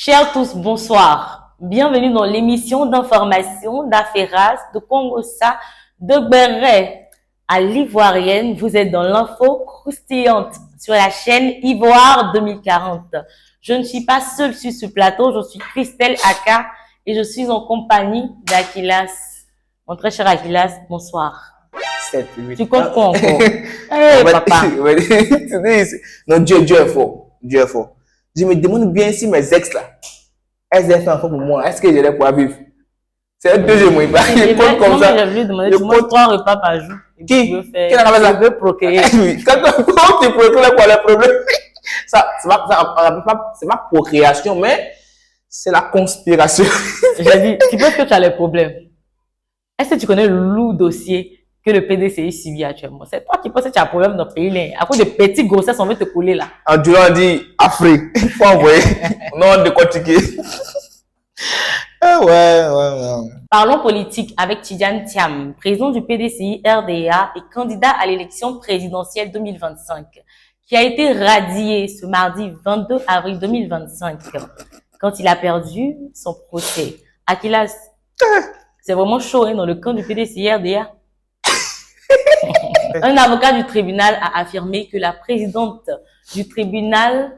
Chers tous, bonsoir. Bienvenue dans l'émission d'information d'Affaires de Congossa de Béret. À l'Ivoirienne, vous êtes dans l'info croustillante sur la chaîne Ivoire 2040. Je ne suis pas seule sur ce plateau, je suis Christelle Aka et je suis en compagnie d'Aquilas. Mon très cher Aquilas, bonsoir. 7, 8. Tu comprends encore? Hey, papa. Non, Dieu est fort. Dieu est fort. Je me demande bien si mes ex là, elles ont fait un enfant pour moi. Est-ce que je vais pouvoir vivre? C'est un deuxième mois. Il compte comme ça. Je vais demander, tu manges 3 repas par jour. Qui? Qui a fait ça? Je veux procréer. Quand tu procrées, quoi le problème? C'est ma procréation, mais c'est la conspiration. J'ai dit, tu penses que tu as les problèmes? Est-ce que tu connais le lourd dossier que le PDCI subit actuellement? C'est toi qui penses que tu as un problème dans le pays. À cause de petites grossesses, on veut te coller là. En Durand, on dit Afrique. Il faut envoyer. Non, de décortiquer. Ouais. Parlons politique avec Tidjane Thiam, président du PDCI RDA et candidat à l'élection présidentielle 2025, qui a été radié ce mardi 22 avril 2025 quand il a perdu son procès. Aquilas, c'est vraiment chaud hein, dans le camp du PDCI RDA. Un avocat du tribunal a affirmé que la présidente du tribunal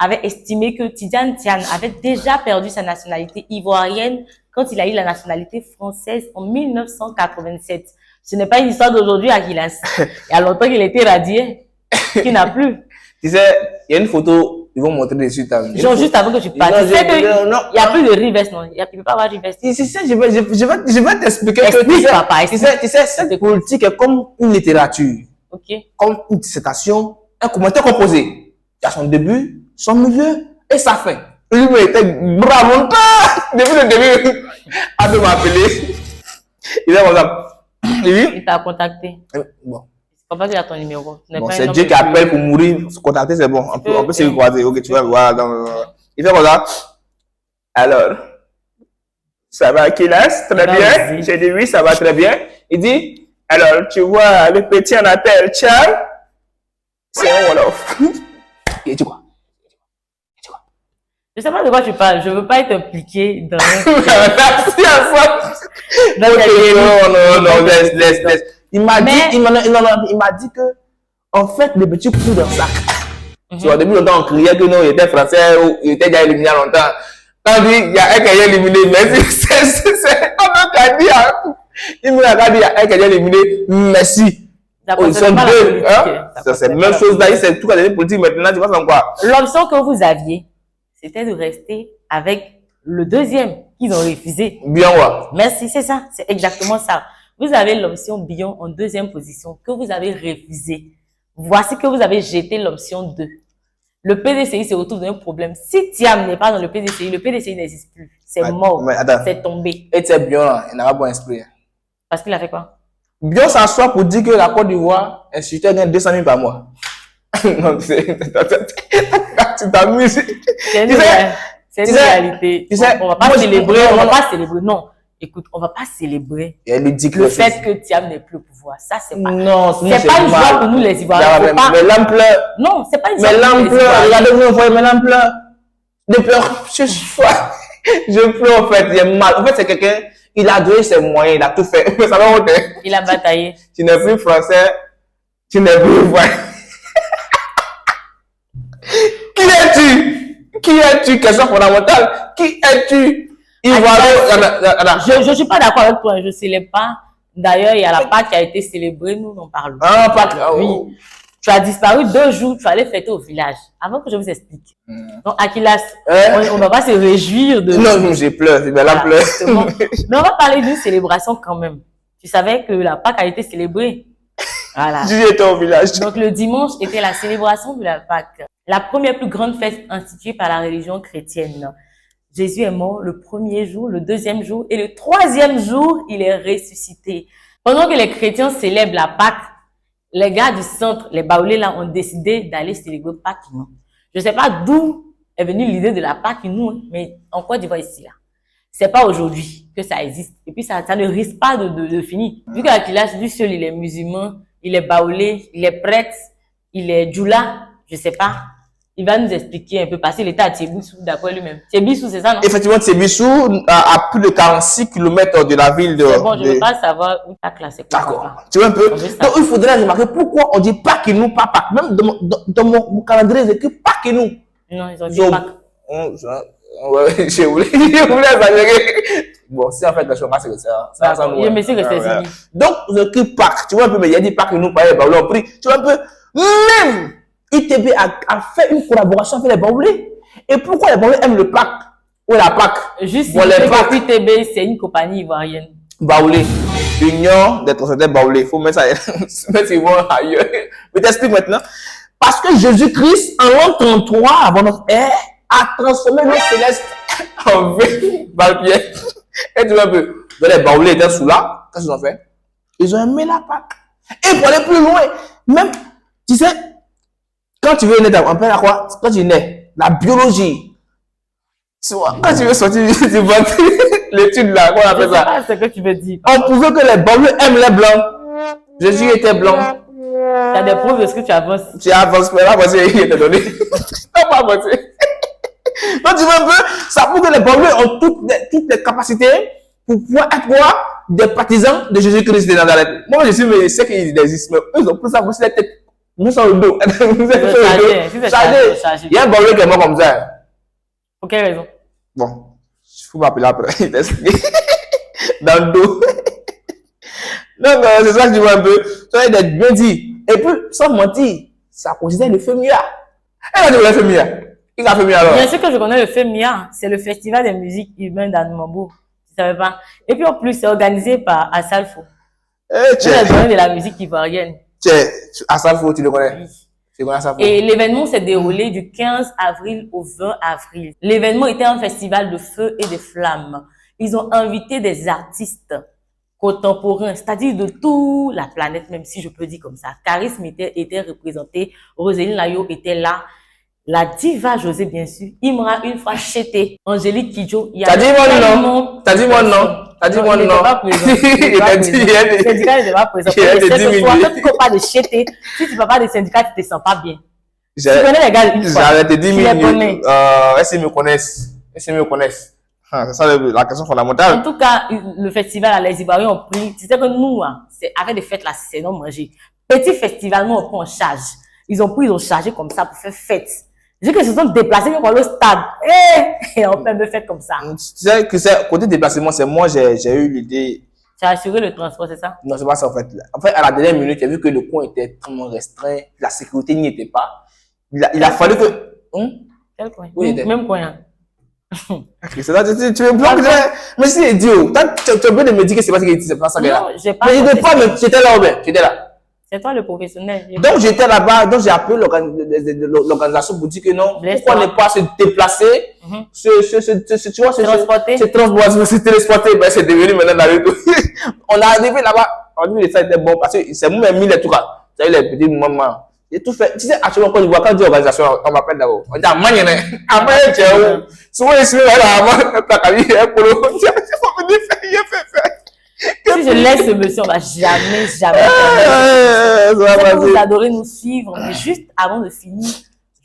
avait estimé que Tidjane Thiam avait déjà perdu sa nationalité ivoirienne quand il a eu la nationalité française en 1987. Ce n'est pas une histoire d'aujourd'hui, Aquilas. Il y a longtemps qu'il a été radié, qu'il n'a plus. Tu sais, il y a une photo, ils vont montrer dessus. Genre juste avant que tu partes. Tu sais qu'il n'y a plus de Rivest, non? Il ne peut pas avoir Rivest. C'est ça, je vais t'expliquer. Explique, papa. Tu sais, cette politique est comme une littérature. Ok. Comme une dissertation, un commentaire composé. Il y a son début, son milieu et sa fin. Lui, il était bravo. Depuis le début, à de m'appeler. Il est comme ça. Il t'a contacté. Bon. Papa, tu as ton numéro. Bon, c'est Dieu qui appelle pour mourir. Se contacter, c'est bon. On peut se croiser. Ok, tu vas voir. Il fait comme ça. Alors, ça va, Aquilas? Très bien. J'ai dit oui, ça va très bien. Il dit, alors, tu vois, le petit en appelle Charles. C'est un Wolof. Il dit quoi? Je sais pas de quoi tu parles. Je veux pas être impliqué dans Merci à ça. Non, laisse. Il m'a dit que, en fait, le petit coup dans le sac. Tu vois, au début, longtemps, on criait que non, il était français ou il était déjà éliminé longtemps. Quand on dit, il y a un qui est éliminé, mais c'est comme un qui a dit, il me a dit, il y a un qui est éliminé, merci. Ils sont deux, hein. C'est la même chose là, c'est tout à l'année politique maintenant, tu vois, c'est quoi? L'option que vous aviez, c'était de rester avec le deuxième qu'ils ont refusé. Bien, ouais. Merci, c'est ça. C'est exactement ça. Vous avez l'option Bion en deuxième position que vous avez refusé. Voici que vous avez jeté l'option 2. Le PDCI se retrouve dans un problème. Si Thiam n'est pas dans le PDCI n'existe plus. C'est mort. C'est tombé. Et c'est Bion là, il n'a pas bon esprit. Parce qu'il a fait quoi? Bion s'assoit pour dire que la Côte d'Ivoire, un instituteur gagne 200 000 par mois. Non, tu t'amuses. C'est une réalité. On va pas célébrer. Non. Écoute, on va pas célébrer le fait que Thiam n'ait plus le pouvoir. Ça, c'est pas. Non, c'est pas une joie pour nous les Ivoiriens. Mais l'âme pleure. Non, c'est pas une joie. Mais l'âme pleure. Regardez-vous, voyez, mais l'âme pleure. Je pleure. Je pleure, en fait. J'ai mal. En fait, c'est quelqu'un, il a donné ses moyens, il a tout fait. Mais ça va monter. Il a bataillé. Tu n'es plus français, tu n'es plus ivoirien. Qui es-tu? Question fondamentale. Qui es-tu? Je suis pas d'accord avec toi, je célèbre pas. D'ailleurs, il y a la Pâque qui a été célébrée, nous en parlons. Ah, Pâque, oui. Tu as disparu 2 jours, tu allais fêter au village. Avant que je vous explique. Donc, Aquilas, on ne va pas se réjouir de... Non, j'ai pleuré, c'est la pleure. Mais on va parler d'une célébration quand même. Tu savais que la Pâque a été célébrée. Voilà. J'étais au village. Donc, le dimanche était la célébration de la Pâque. La première plus grande fête instituée par la religion chrétienne. Jésus est mort le premier jour, le deuxième jour et le troisième jour, il est ressuscité. Pendant que les chrétiens célèbrent la Pâque, les gars du centre, les Baoulés là, ont décidé d'aller célébrer Pâques. Je sais pas d'où est venue l'idée de la Pâques, nous, mais en Côte d'Ivoire ici là. C'est pas aujourd'hui que ça existe. Et puis ça ne risque pas de finir. Vu qu'Aquilas, lui seul, il est musulman, il est Baoulé, il est prêtre, il est djoula, je sais pas. il va nous expliquer un peu parce qu'il était à Thiébissou d'après lui-même. Thiébissou, c'est ça, non? Effectivement, Thiébissou, à plus de 46 km de la ville de... C'est bon, je ne veux pas savoir où ta classe est. D'accord. Tu vois un peu? Donc, il faudrait remarquer pourquoi on dit Pâques et nous, pas Pâques. Même dans mon calendrier, c'est que Pâques et nous. Non, ils ont dit Pâques. Ouais, je voulais exagérer. Bon, si en fait, je pense que ça. Je me suis que c'est fini. Donc, ce qui Pâques, tu vois un peu, mais il a dit Pâques et nous, pas les baoulés, on prie. Tu vois un peu? Même ITB a fait une collaboration avec les baoulés. Et pourquoi les baoulés aiment le Pâques ou la Pâques? Juste si que ITB, c'est une compagnie ivoirienne. Baoulé. Union des transfrontaliers baoulés. Il faut mettre ça ailleurs. Je t'explique maintenant. Parce que Jésus-Christ, en l'an 33 avant notre ère, a transformé le céleste en Val-Pierre. Et tu vois un peu, les baoulés étaient sous là. Qu'est-ce qu'ils ont fait? Ils ont aimé la Pâques. Et pour aller plus loin, même, tu sais, quand tu veux naître, on appelle à quoi? Quand tu nais, la biologie. Tu vois, quand tu veux sortir du ventre, l'étude là, qu'on appelle ça. C'est ce que tu veux dire. On pouvait que les baoulés aiment les blancs. Jésus était blanc. Tu as des preuves de ce que tu avances. Tu avances, mais là, voici, il était donné. Non, pas avancer. Donc, tu vois un peu, ça prouve que les baoulés ont toutes les capacités pour pouvoir être quoi? Des partisans de Jésus-Christ de Nazareth. Moi, je sais qu'il existe, mais eux, ils ont plus ça, voici la tête. Nous sommes le dos. Chargé. Il y a un baoulé qui est mort comme ça. Pour quelle raison? Bon, il faut m'appeler après. Il t'explique. Dans le dos. Donc, c'est ça que tu vois un peu. Ça va être bien dit. Et puis, sans mentir, ça considère le FEMIA. Elle a dit le FEMIA. Il a FEMIA alors. Bien sûr que je connais le FEMIA. C'est le Festival des musiques urbaines d'Anumambo. Tu ne savais pas? Et puis, en plus, c'est organisé par Assalfo. C'est la journée de la musique ivoirienne. Assalfo, tu le connais? Oui. Et l'événement s'est déroulé du 15 avril au 20 avril. L'événement était un festival de feu et de flammes. Ils ont invité des artistes contemporains, c'est-à-dire de toute la planète, même si je peux dire comme ça. Charisme était représenté, Roséline Layo était là, la diva José, bien sûr, Imra une fois Chété, Angélique Kidjo. T'as dit mon nom? T'as dit mon nom? T'as dit mon nom? Il n'était pas présent. Le syndicat n'était pas présent. Quand tu ne parles pas de Chété, si tu ne parles pas de syndicat, tu ne te sens pas bien. Tu connais les gars une fois. J'arrête de 10 minutes. Est-ce qu'ils me connaissent? Est-ce qu'ils me connaissent? C'est ça la question fondamentale. En tout cas, le festival, les Ivoiriens ont pris. Tu sais que nous, avec des fêtes là, c'est non manger. Petit festival, nous, on prend en charge. Ils ont chargé comme ça pour faire fête. Je dis que se sont déplacés pour le stade. Et on fait une fête comme ça. Tu sais que c'est côté déplacement, c'est moi, j'ai eu l'idée. Tu as assuré le transport, c'est ça? Non, c'est pas ça en fait. En fait, à la dernière minute, j'ai vu que le coin était extrêmement restreint. La sécurité n'y était pas. Il a fallu que. Quel coin? Oui, même coin. C'est là, tu me bloques. Mais c'est idiot. Tu as besoin de me dire que c'est pas ça que là. Non, j'ai pas. Mais j'étais pas, mais j'étais là, j'étais là. C'est toi le professionnel. Donc j'étais là-bas, donc j'ai appelé l'organisation pour dire que non, pourquoi ne pas se déplacer, tu vois, se transporter, ben c'est devenu maintenant la rue. On est arrivé là-bas, on a dit que ça était bon parce que c'est moi-même mis les tout cas. Vous savez, les petits moments. J'ai tout fait. Tu sais, actuellement, quand je vois, quand je dis organisation, on m'appelle d'abord. On dit, ah, man, tu es où? Souvent, je suis là, avant, ta cabine, il y a un polo. Il fait. Si je laisse ce monsieur, on va jamais. Vous adorez nous suivre, mais juste avant de finir,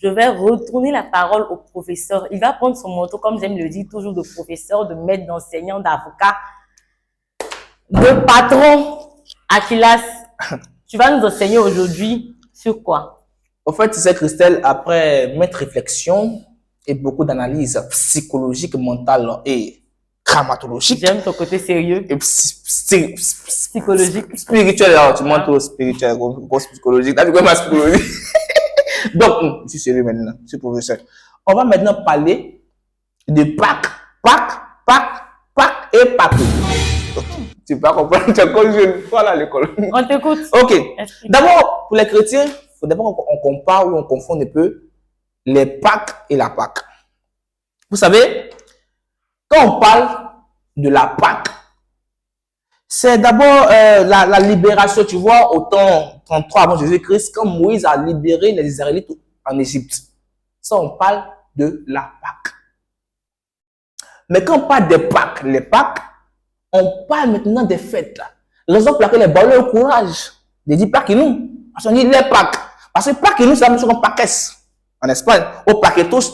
je vais retourner la parole au professeur. Il va prendre son manteau, comme j'aime le dire, toujours de professeur, de maître, d'enseignant, d'avocat, de patron. Akilas, tu vas nous enseigner aujourd'hui sur quoi? En fait, tu sais, Christelle, après maintes réflexions et beaucoup d'analyses psychologiques, mentales et dramatologiques. J'aime ton côté sérieux. Et psychologique. Spirituel, alors tu montes au spirituel, au psychologique. Là, tu connais ma psychologie. Donc, je suis sérieux maintenant, je suis professeur. On va maintenant parler de Pâques et Pâques. Tu vas comprendre, tu es comme jeune, voilà à l'école. On t'écoute. Ok. D'abord, pour les chrétiens, il faut d'abord qu'on compare ou on confonde un peu les Pâques et la Pâque. Vous savez, quand on parle de la Pâque, c'est d'abord la libération, tu vois, au temps 33 avant Jésus-Christ, quand Moïse a libéré les Israélites en Égypte. Ça, on parle de la Pâque. Mais quand on parle des Pâques, les Pâques, on parle maintenant des fêtes. Raison pour laquelle les baoulés ont le courage de dire Pâques et nous. Parce qu'on dit les Pâques. Parce que Pâques et nous, c'est la même chose qu'un Pâques. en Espagne, au paquetos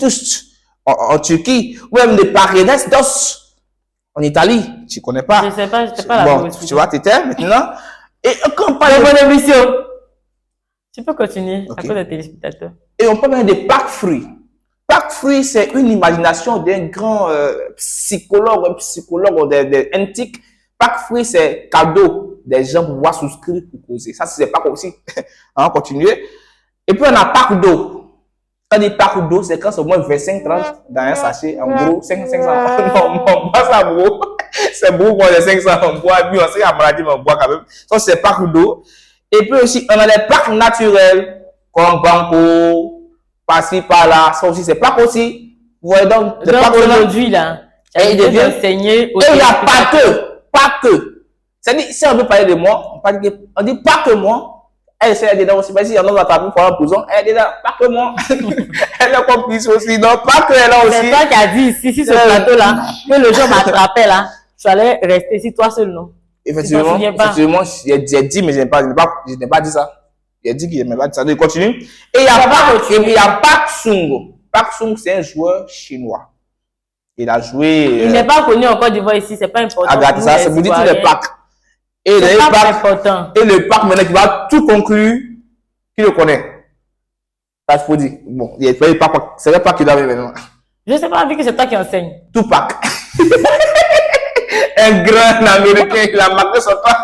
en Turquie, ou même des paredes dos en Italie. Tu connais pas? Je sais pas, je sais pas la Bon, tu vois, t'étais maintenant. Et quand on Très parle bonne émission. Tu peux continuer à cause des téléspectateurs. et on parle même des packs fruits. Pack fruits, c'est une imagination d'un grand psychologue, un psychologue des antiques. Pack fruits, c'est cadeau des gens pour pouvoir souscrire pour causer. Ça, c'est pas aussi. On va continuer. Et puis, on a pack d'eau. Quand on dit pack d'eau, c'est quand c'est au moins 25-30 dans un sachet. En gros, 500. On boit ça, gros. C'est beaucoup pour les 500. On boit, puis on sait qu'à maladie, on boit quand même. Ça, c'est pack d'eau. Et puis aussi, on a des packs naturels, comme Banco, par-ci, par-là. Ça aussi, c'est pack aussi. Vous voyez donc, Donc, aujourd'hui, là, et il devient enseigner. Et il n'y a pas que. C'est-à-dire, si on veut parler de moi, on dit pas que moi. Elle, c'est dedans aussi. Mais si il y en a qui pour en prison, elle est dedans, pas que moi. Elle est complice aussi. Donc, pas que elle a aussi. C'est toi qui as dit ici, sur ce plateau-là, que le jour m'attrapait là, tu allais rester ici, toi seul, non? Effectivement, j'ai dit, mais je n'ai pas dit ça. J'ai dit qu'il n'aimait pas dit ça. Donc, il continue. Et il y a Park Sung. Park Sung, c'est un joueur chinois. Il a joué. Il n'est pas connu en Côte d'Ivoire ici, c'est pas important. Regardez ça, c'est vous dites le pack. Et le pack maintenant qui va tout conclure, qui le connaît. Ça, il faut dire. Bon, il n'est pas, c'est le pack qui doit venir maintenant. Je ne sais pas, vu que c'est toi qui enseigne. Tout pack. Un grand américain, il a marqué son pack.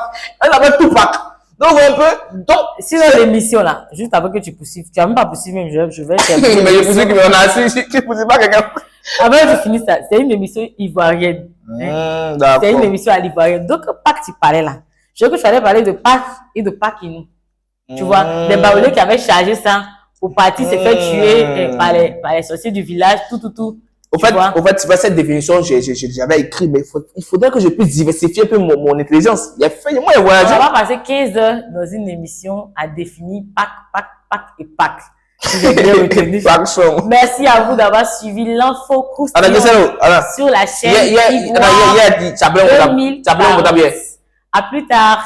Il appelle tout pack. Donc, un peu. Donc, sinon, l'émission là, juste avant que tu poursuives, tu n'as même pas poursuivi, même je vais. Mais je poursuis qui m'en a assis, tu ne poursuis pas quelqu'un. Avant que tu finisses ça, c'est une émission ivoirienne. C'est une émission à l'ivoirienne. Donc, Pâques, tu parlais là. Je veux que tu allais parler de Pâques et de Pakinou. Tu vois, des Baoulés qui avaient chargé ça pour partir se faire tuer par les sorciers du village, tout. Au fait, tu vois, cette définition, j'avais écrit, mais il faudrait que je puisse diversifier un peu mon intelligence. Moi, il voyagé. On va passer 15 heures dans une émission à définir Pâques et Pâques. Si j'ai bien retenu. Merci à vous d'avoir suivi l'info croustillante sur la chaîne. À plus tard.